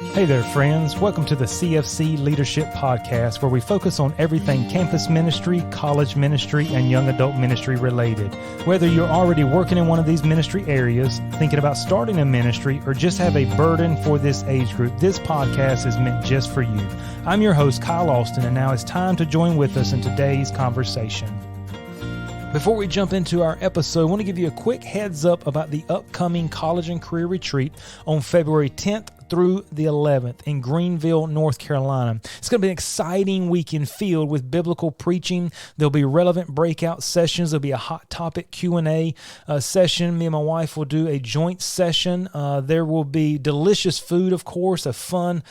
Hey there, friends. Welcome to the CFC Leadership Podcast, where we focus on everything campus ministry, college ministry, and young adult ministry related. Whether you're already working in one of these ministry areas, thinking about starting a ministry, or just have a burden for this age group, this podcast is meant just for you. I'm your host, Kyle Austin, and now it's time to join with us in today's conversation. Before we jump into our episode, I want to give you a quick heads up about the upcoming College and Career Retreat on February 10th through the 11th in Greenville, North Carolina. It's going to be an exciting weekend filled with biblical preaching. There'll be relevant breakout sessions. There'll be a hot topic Q&A session. Me and my wife will do a joint session. There will be delicious food, of course, a fun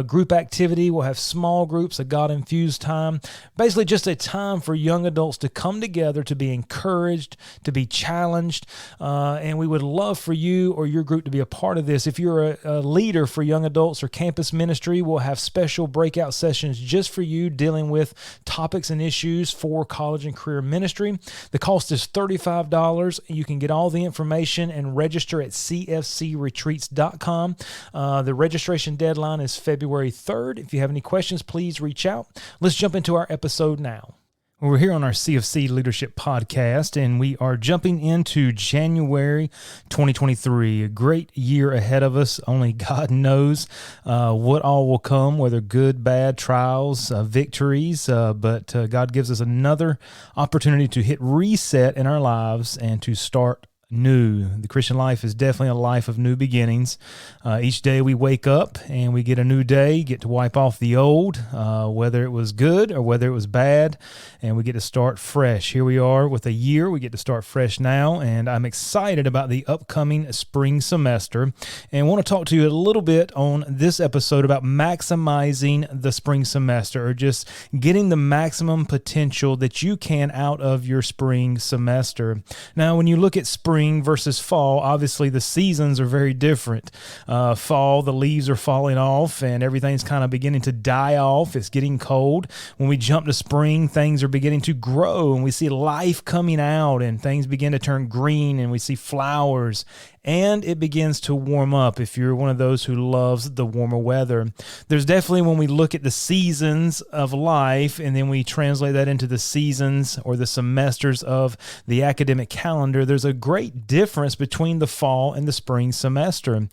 group activity. We'll have small groups, a God-infused time. Basically just a time for young adults to come together, to be encouraged, to be challenged. And we would love for you or your group to be a part of this. If you're a leader for young adults or campus ministry, we'll have special breakout sessions just for you dealing with topics and issues for college and career ministry. The cost is $35. You can get all the information and register at cfcretreats.com. The registration deadline is February 3rd. If you have any questions, please reach out. Let's jump into our episode now. We're here on our CFC Leadership Podcast, and we are jumping into January 2023, a great year ahead of us. Only God knows what all will come, whether good, bad, trials, victories, but God gives us another opportunity to hit reset in our lives and to start new. The Christian life is definitely a life of new beginnings. Each day we wake up and we get a new day, get to wipe off the old, whether it was good or whether it was bad, and we get to start fresh. Here we are with a year. We get to start fresh now, and I'm excited about the upcoming spring semester, and want to talk to you a little bit on this episode about maximizing the spring semester, or just getting the maximum potential that you can out of your spring semester. Now, when you look at spring versus fall, obviously the seasons are very different. Fall, the leaves are falling off and everything's kind of beginning to die off. It's getting cold. When we jump to spring, things are beginning to grow and we see life coming out and things begin to turn green and we see flowers. And it begins to warm up if you're one of those who loves the warmer weather. There's definitely, when we look at the seasons of life and then we translate that into the seasons or the semesters of the academic calendar, there's a great difference between the fall and the spring semester.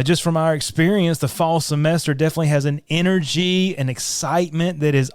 Just from our experience, the fall semester definitely has an energy and excitement that is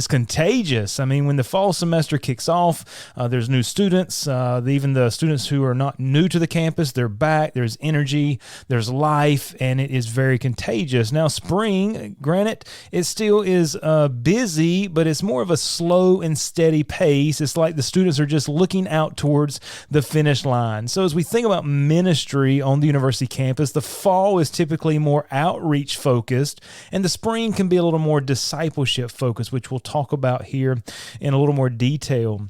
contagious. I mean, when the fall semester kicks off, there's new students, even the students who are not new to the campus, they're back, there's energy, there's life, and it is very contagious. Now, spring, granted, it still is busy, but it's more of a slow and steady pace. It's like the students are just looking out towards the finish line. So as we think about ministry on the university campus, the fall is typically more outreach focused, and the spring can be a little more discipleship focused, which we'll talk about here in a little more detail.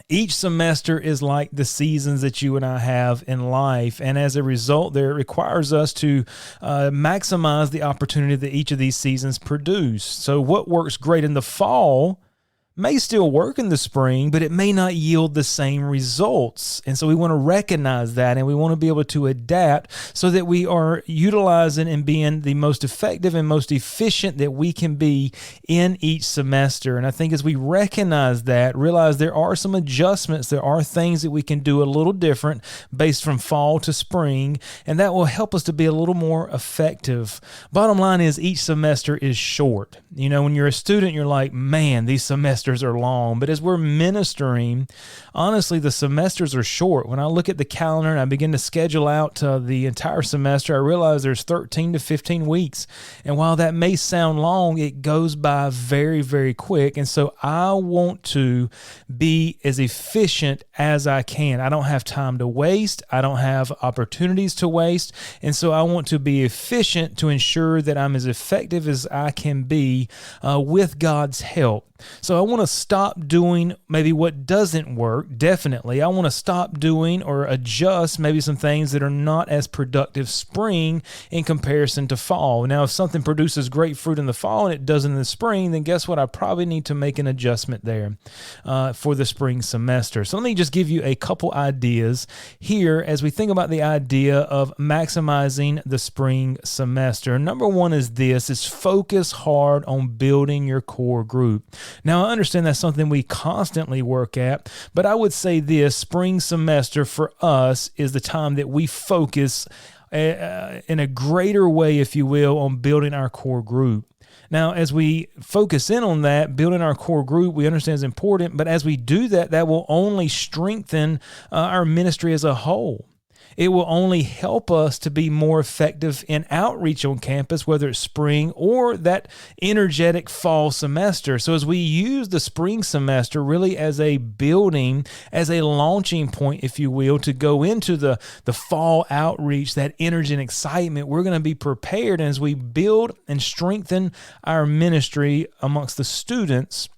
Each semester is like the seasons that you and I have in life, and as a result, there it requires us to maximize the opportunity that each of these seasons produce. So what works great in the fall may still work in the spring, but it may not yield the same results. And so we want to recognize that, and we want to be able to adapt so that we are utilizing and being the most effective and most efficient that we can be in each semester. And I think as we recognize that, realize there are some adjustments, there are things that we can do a little different based from fall to spring, and that will help us to be a little more effective. Bottom line is, each semester is short. You know, when you're a student, you're like, man, these semesters are long, but as we're ministering, honestly, the semesters are short. When I look at the calendar and I begin to schedule out the entire semester, I realize there's 13 to 15 weeks. And while that may sound long, it goes by very, very quick. And so I want to be as efficient as I can. I don't have time to waste. I don't have opportunities to waste. And so I want to be efficient to ensure that I'm as effective as I can be with God's help. So I want to stop doing maybe what doesn't work, definitely. I want to stop doing or adjust maybe some things that are not as productive spring in comparison to fall. Now, if something produces great fruit in the fall and it doesn't in the spring, then guess what? I probably need to make an adjustment there for the spring semester. So let me just give you a couple ideas here as we think about the idea of maximizing the spring semester. Number one is this, is focus hard on building your core group. Now, I understand that's something we constantly work at, but I would say this, spring semester for us is the time that we focus in a greater way, if you will, on building our core group. Now, as we focus in on that, building our core group, we understand is important, but as we do that, that will only strengthen our ministry as a whole. It will only help us to be more effective in outreach on campus, whether it's spring or that energetic fall semester. So as we use the spring semester really as a building, as a launching point, if you will, to go into the fall outreach, that energy and excitement, we're going to be prepared. And as we build and strengthen our ministry amongst the students,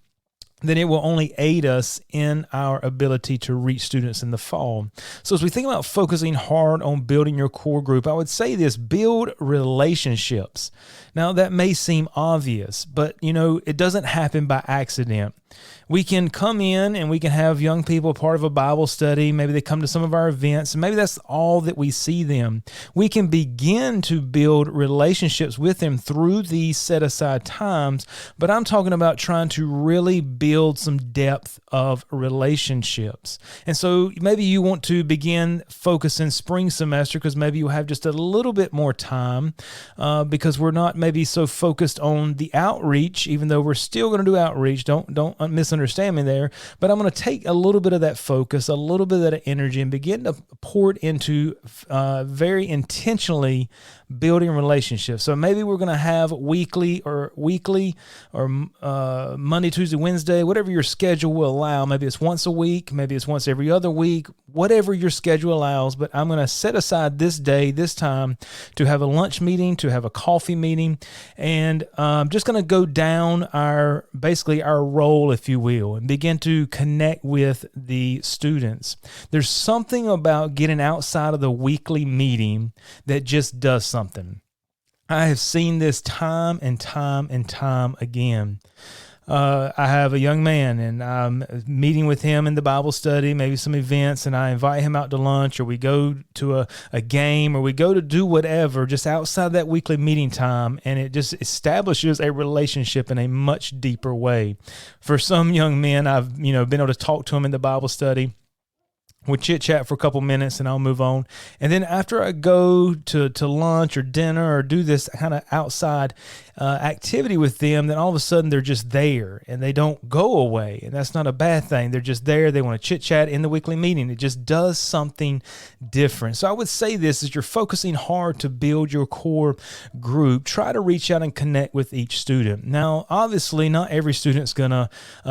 then it will only aid us in our ability to reach students in the fall. So as we think about focusing hard on building your core group, I would say this, build relationships. Now, that may seem obvious, but it doesn't happen by accident. We can come in and we can have young people part of a Bible study. Maybe they come to some of our events, and maybe that's all that we see them. We can begin to build relationships with them through these set-aside times, but I'm talking about trying to really build some depth of relationships. And so maybe you want to begin focusing spring semester because maybe you have just a little bit more time because we're not maybe so focused on the outreach, even though we're still going to do outreach. Don't misunderstand me there, but I'm going to take a little bit of that focus, a little bit of that energy, and begin to pour it into very intentionally building relationships. So maybe we're going to have weekly or Monday, Tuesday, Wednesday, whatever your schedule will allow. Maybe it's once a week, maybe it's once every other week, whatever your schedule allows. But I'm going to set aside this day, this time, to have a lunch meeting, to have a coffee meeting, and I'm just going to go down our role, if you will, and begin to connect with the students. There's something about getting outside of the weekly meeting that just does something. I have seen this time and time and time again. I have a young man, and I'm meeting with him in the Bible study, maybe some events, and I invite him out to lunch, or we go to a game, or we go to do whatever just outside that weekly meeting time, and it just establishes a relationship in a much deeper way. For some young men, I've been able to talk to them in the Bible study. We'll chit-chat for a couple minutes and I'll move on. And then after I go to lunch or dinner or do this kind of outside activity with them, then all of a sudden they're just there and they don't go away. And that's not a bad thing. They're just there. They want to chit-chat in the weekly meeting. It just does something different. So I would say this, as you're focusing hard to build your core group, try to reach out and connect with each student. Now, obviously, not every student's going to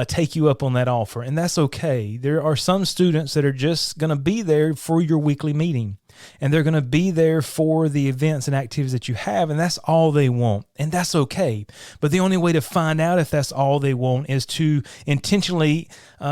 take you up on that offer, and that's okay. There are some students that are just going to be there for your weekly meeting, and they're going to be there for the events and activities that you have, and that's all they want, and that's okay. But the only way to find out if that's all they want is to intentionally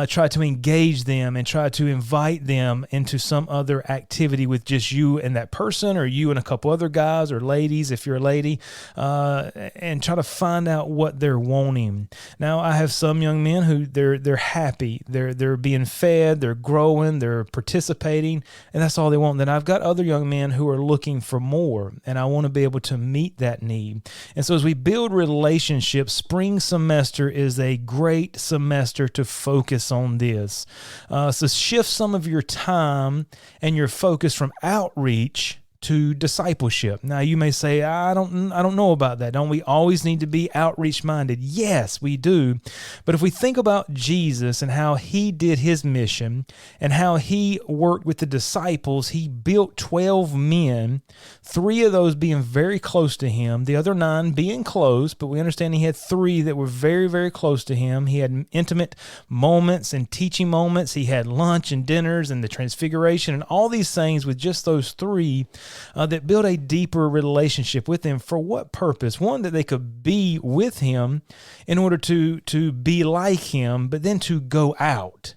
try to engage them and try to invite them into some other activity with just you and that person, or you and a couple other guys or ladies if you're a lady, and try to find out what they're wanting. Now, I have some young men who they're happy, they're being fed, they're growing, they're participating, and that's all they want. Then I've got other young men who are looking for more, and I want to be able to meet that need. And so as we build relationships, spring semester is a great semester to focus on this. So shift some of your time and your focus from outreach to discipleship. Now, you may say, I don't know about that. Don't we always need to be outreach minded? Yes, we do. But if we think about Jesus and how he did his mission and how he worked with the disciples, he built 12 men, 3 of those being very close to him, the other 9 being close, but we understand he had 3 that were very, very close to him. He had intimate moments and teaching moments. He had lunch and dinners and the transfiguration and all these things with just those 3. that build a deeper relationship with him. For what purpose? One, that they could be with him in order to be like him, but then to go out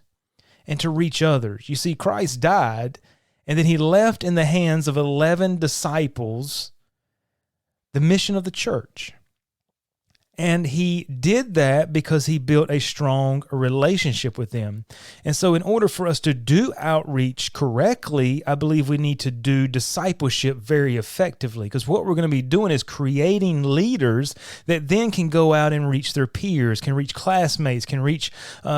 and to reach others. You see, Christ died, and then he left in the hands of 11 disciples the mission of the church. And he did that because he built a strong relationship with them. And so in order for us to do outreach correctly, I believe we need to do discipleship very effectively, because what we're going to be doing is creating leaders that then can go out and reach their peers, can reach classmates, can reach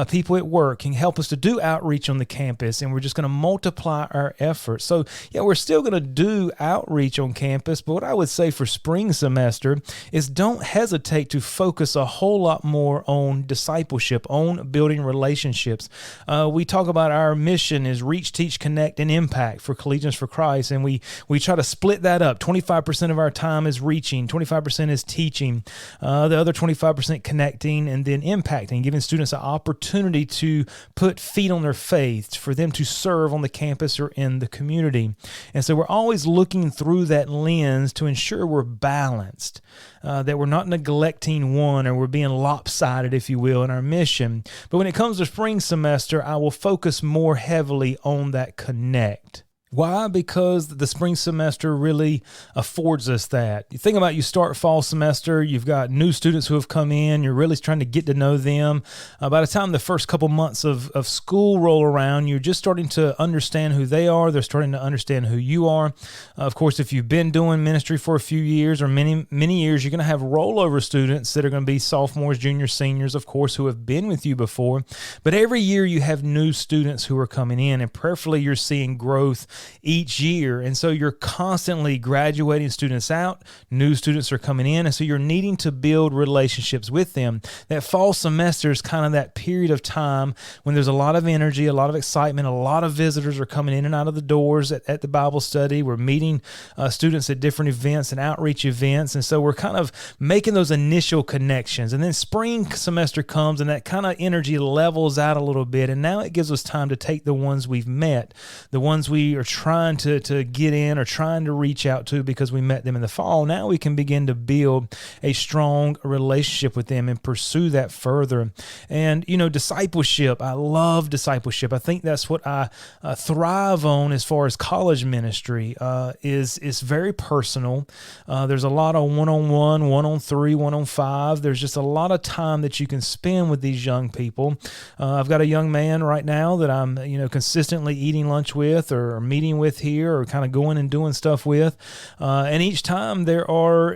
people at work, can help us to do outreach on the campus, and we're just going to multiply our efforts. So yeah, we're still going to do outreach on campus, but what I would say for spring semester is don't hesitate to focus a whole lot more on discipleship, on building relationships. We talk about our mission is reach, teach, connect, and impact for Collegians for Christ, and we try to split that up. 25% of our time is reaching, 25% is teaching, the other 25% connecting, and then impacting, giving students an opportunity to put feet on their faith, for them to serve on the campus or in the community. And so we're always looking through that lens to ensure we're balanced, that we're not neglecting one, or we're being lopsided, if you will, in our mission. But when it comes to spring semester, I will focus more heavily on that connect. Why? Because the spring semester really affords us that. You think about, you start fall semester, you've got new students who have come in, you're really trying to get to know them. By the time the first couple months of school roll around, you're just starting to understand who they are. They're starting to understand who you are. Of course, if you've been doing ministry for a few years or many years, you're going to have rollover students that are going to be sophomores, juniors, seniors, of course, who have been with you before. But every year you have new students who are coming in, and prayerfully you're seeing growth each year. And so you're constantly graduating students out, new students are coming in, and so you're needing to build relationships with them. That fall semester is kind of that period of time when there's a lot of energy, a lot of excitement, a lot of visitors are coming in and out of the doors at the Bible study. We're meeting students at different events and outreach events, and so we're kind of making those initial connections. And then spring semester comes, and that kind of energy levels out a little bit, and now it gives us time to take the ones we've met, the ones we are trying to get in or trying to reach out to because we met them in the fall. Now we can begin to build a strong relationship with them and pursue that further. And, discipleship, I love discipleship. I think that's what I thrive on as far as college ministry is very personal. There's a lot of one-on-one, one-on-three, one-on-five. There's just a lot of time that you can spend with these young people. I've got a young man right now that I'm, consistently eating lunch with or meeting with here, or kind of going and doing stuff with. And each time there are,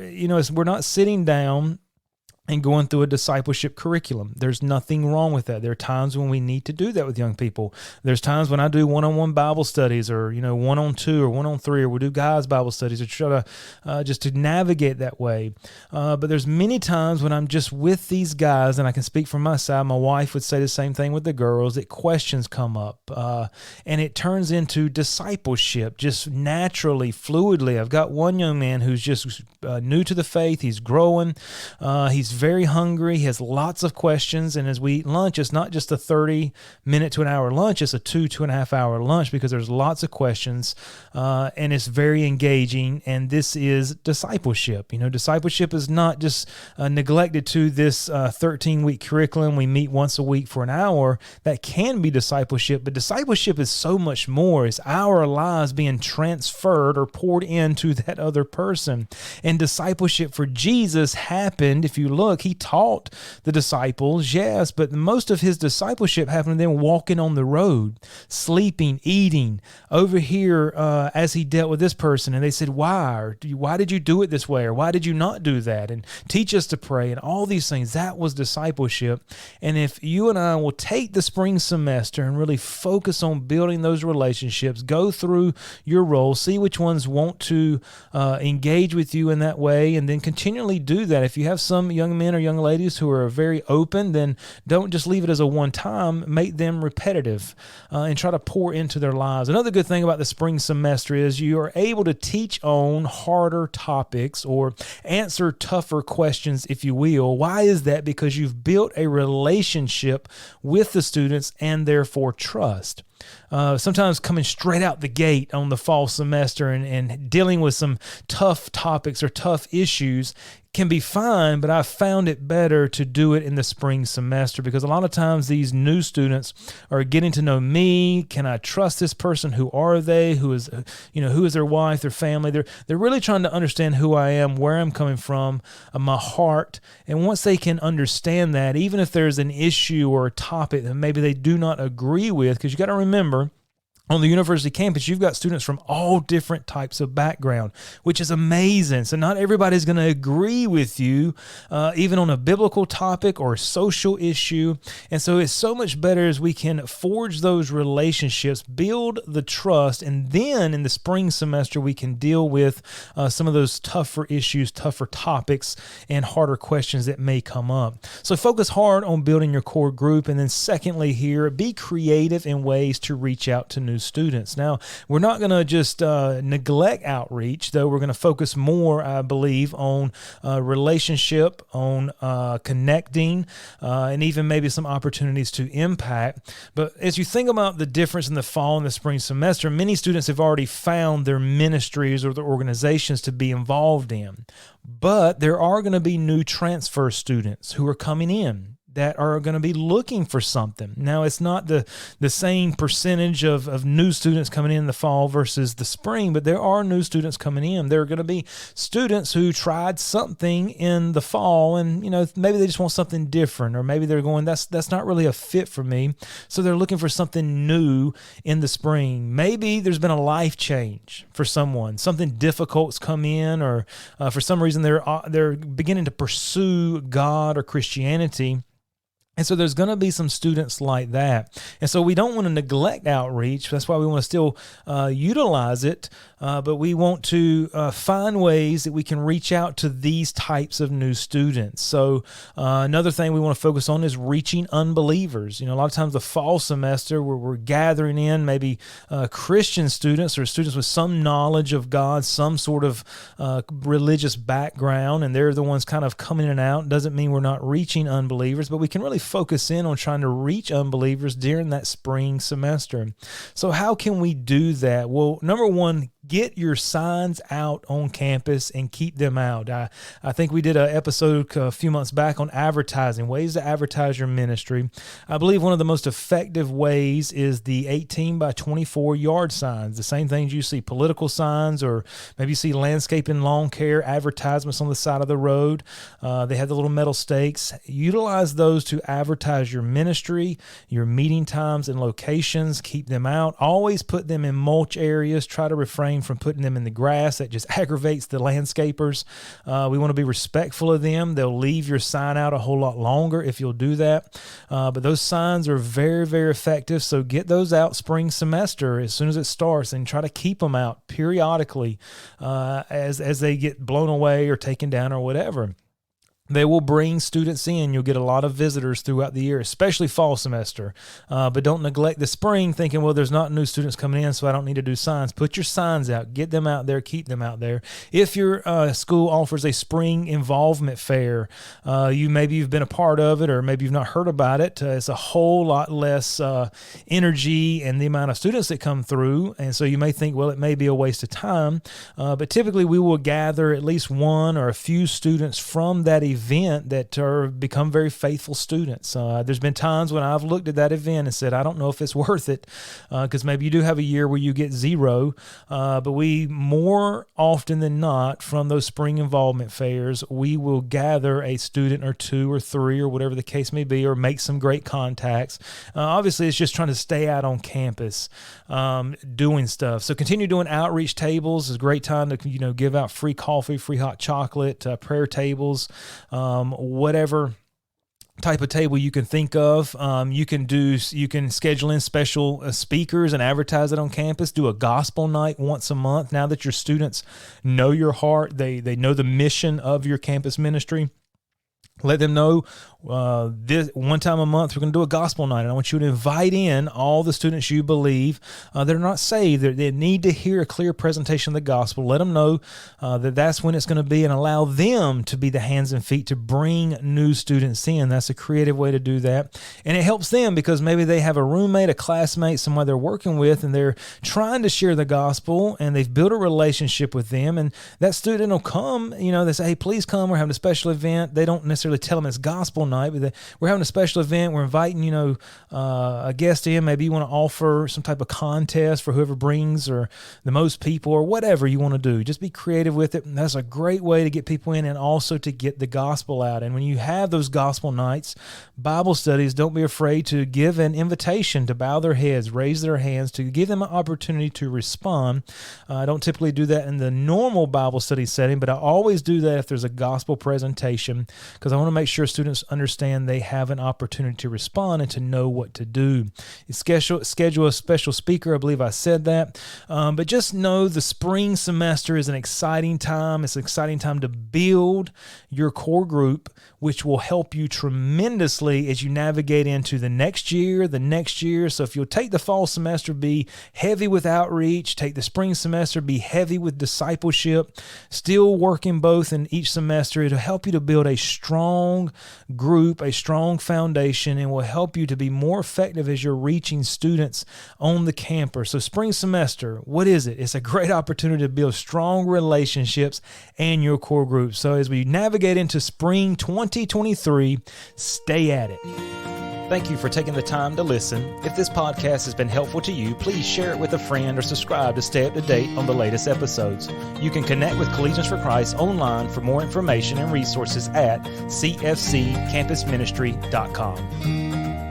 we're not sitting down and going through a discipleship curriculum. There's nothing wrong with that. There are times when we need to do that with young people. There's times when I do one-on-one Bible studies, or, one-on-two or one-on-three, or we'll do guys Bible studies, or try to just to navigate that way. But there's many times when I'm just with these guys, and I can speak from my side. My wife would say the same thing with the girls, that questions come up, and it turns into discipleship just naturally, fluidly. I've got one young man who's just new to the faith. He's growing. He's very hungry. He has lots of questions. And as we eat lunch, it's not just a 30-minute to an hour lunch. It's a 2.5 hour lunch, because there's lots of questions, and it's very engaging. And this is discipleship. Discipleship is not just neglected to this 13-week curriculum. We meet once a week for an hour. That can be discipleship, but discipleship is so much more. It's our lives being transferred or poured into that other person. And discipleship for Jesus happened, if you look, he taught the disciples, yes, but most of his discipleship happened to them walking on the road, sleeping, eating, over here as he dealt with this person. And they said, why? Or why did you do it this way? Or why did you not do that? And teach us to pray, and all these things. That was discipleship. And if you and I will take the spring semester and really focus on building those relationships, go through your role, see which ones want to engage with you in that way, and then continually do that. If you have some young men or young ladies who are very open, then don't just leave it as a one-time. Make them repetitive and try to pour into their lives. Another good thing about the spring semester is you are able to teach on harder topics or answer tougher questions, if you will. Why is that? Because you've built a relationship with the students and therefore trust. sometimes coming straight out the gate on the fall semester and dealing with some tough topics or tough issues can be fine, but I've found it better to do it in the spring semester because a lot of times these new students are getting to know me. Can I trust this person? Who are they? Who is their wife, their family? They're really trying to understand who I am, where I'm coming from, my heart. And once they can understand that, even if there's an issue or a topic that maybe they do not agree with, because you got to remember, on the university campus, you've got students from all different types of background, which is amazing. So not everybody's going to agree with you, even on a biblical topic or a social issue. And so it's so much better as we can forge those relationships, build the trust, and then in the spring semester, we can deal with some of those tougher issues, tougher topics, and harder questions that may come up. So focus hard on building your core group. And then secondly here, be creative in ways to reach out to new students. Now, we're not going to just neglect outreach, though we're going to focus more, I believe, on relationship, on connecting, and even maybe some opportunities to impact. But as you think about the difference in the fall and the spring semester, many students have already found their ministries or their organizations to be involved in. But there are going to be new transfer students who are coming in that are going to be looking for something. Now, it's not the same percentage of new students coming in the fall versus the spring, but there are new students coming in. There are going to be students who tried something in the fall and, maybe they just want something different, or maybe they're going, that's not really a fit for me. So they're looking for something new in the spring. Maybe there's been a life change for someone. Something difficult's come in, or for some reason they're beginning to pursue God or Christianity. And so there's going to be some students like that. And so we don't want to neglect outreach. That's why we want to still utilize it. But we want to find ways that we can reach out to these types of new students. So another thing we want to focus on is reaching unbelievers. A lot of times the fall semester where we're gathering in maybe Christian students or students with some knowledge of God, some sort of religious background, and they're the ones kind of coming in and out. Doesn't mean we're not reaching unbelievers, but we can really focus in on trying to reach unbelievers during that spring semester. So how can we do that? Well, number one, get your signs out on campus and keep them out. I think we did an episode a few months back on advertising, ways to advertise your ministry. I believe one of the most effective ways is the 18 by 24 yard signs, the same things you see, political signs, or maybe you see landscaping, lawn care advertisements on the side of the road. They have the little metal stakes. Utilize those to advertise your ministry, your meeting times and locations. Keep them out. Always put them in mulch areas. Try to refrain from putting them in the grass. That just aggravates the landscapers. We want to be respectful of them. They'll leave your sign out a whole lot longer if you'll do that. But those signs are very, very effective. So get those out spring semester as soon as it starts, and try to keep them out periodically as they get blown away or taken down or whatever. They will bring students in. You'll get a lot of visitors throughout the year, especially fall semester. But don't neglect the spring thinking, well, there's not new students coming in, so I don't need to do signs. Put your signs out. Get them out there. Keep them out there. If your school offers a spring involvement fair, you've been a part of it, or maybe you've not heard about it. It's a whole lot less energy and the amount of students that come through. And so you may think, well, it may be a waste of time. But typically we will gather at least one or a few students from that event that become very faithful students. There's been times when I've looked at that event and said, I don't know if it's worth it, because maybe you do have a year where you get zero, but we more often than not from those spring involvement fairs, we will gather a student or two or three or whatever the case may be, or make some great contacts. Obviously, it's just trying to stay out on campus doing stuff. So continue doing outreach tables. It's a great time to give out free coffee, free hot chocolate, prayer tables, whatever type of table you can think of. You can schedule in special speakers and advertise it on campus. Do a gospel night once a month. Now that your students know your heart, they know the mission of your campus ministry. Let them know this one time a month we're going to do a gospel night, and I want you to invite in all the students you believe that are not saved. They need to hear a clear presentation of the gospel. Let them know that that's when it's going to be, and allow them to be the hands and feet to bring new students in. That's a creative way to do that, and it helps them because maybe they have a roommate, a classmate, somebody they're working with, and they're trying to share the gospel, and they've built a relationship with them, and that student will come. They say, "Hey, please come. We're having a special event." They don't necessarily tell them it's gospel night, but we're having a special event. We're inviting, a guest in. Maybe you want to offer some type of contest for whoever brings or the most people or whatever you want to do. Just be creative with it. And that's a great way to get people in and also to get the gospel out. And when you have those gospel nights, Bible studies, don't be afraid to give an invitation to bow their heads, raise their hands, to give them an opportunity to respond. I don't typically do that in the normal Bible study setting, but I always do that if there's a gospel presentation, because I want to make sure students understand they have an opportunity to respond and to know what to do. Schedule a special speaker. I believe I said that. But just know the spring semester is an exciting time. It's an exciting time to build your core group, which will help you tremendously as you navigate into the next year. So if you'll take the fall semester, be heavy with outreach, take the spring semester, be heavy with discipleship, still working both in each semester, it'll help you to build a strong group, a strong foundation, and will help you to be more effective as you're reaching students on the campus. So spring semester, what is it? It's a great opportunity to build strong relationships and your core group. So as we navigate into spring 2023, stay at it. Thank you for taking the time to listen. If this podcast has been helpful to you, please share it with a friend or subscribe to stay up to date on the latest episodes. You can connect with Collegians for Christ online for more information and resources at cfccampusministry.com.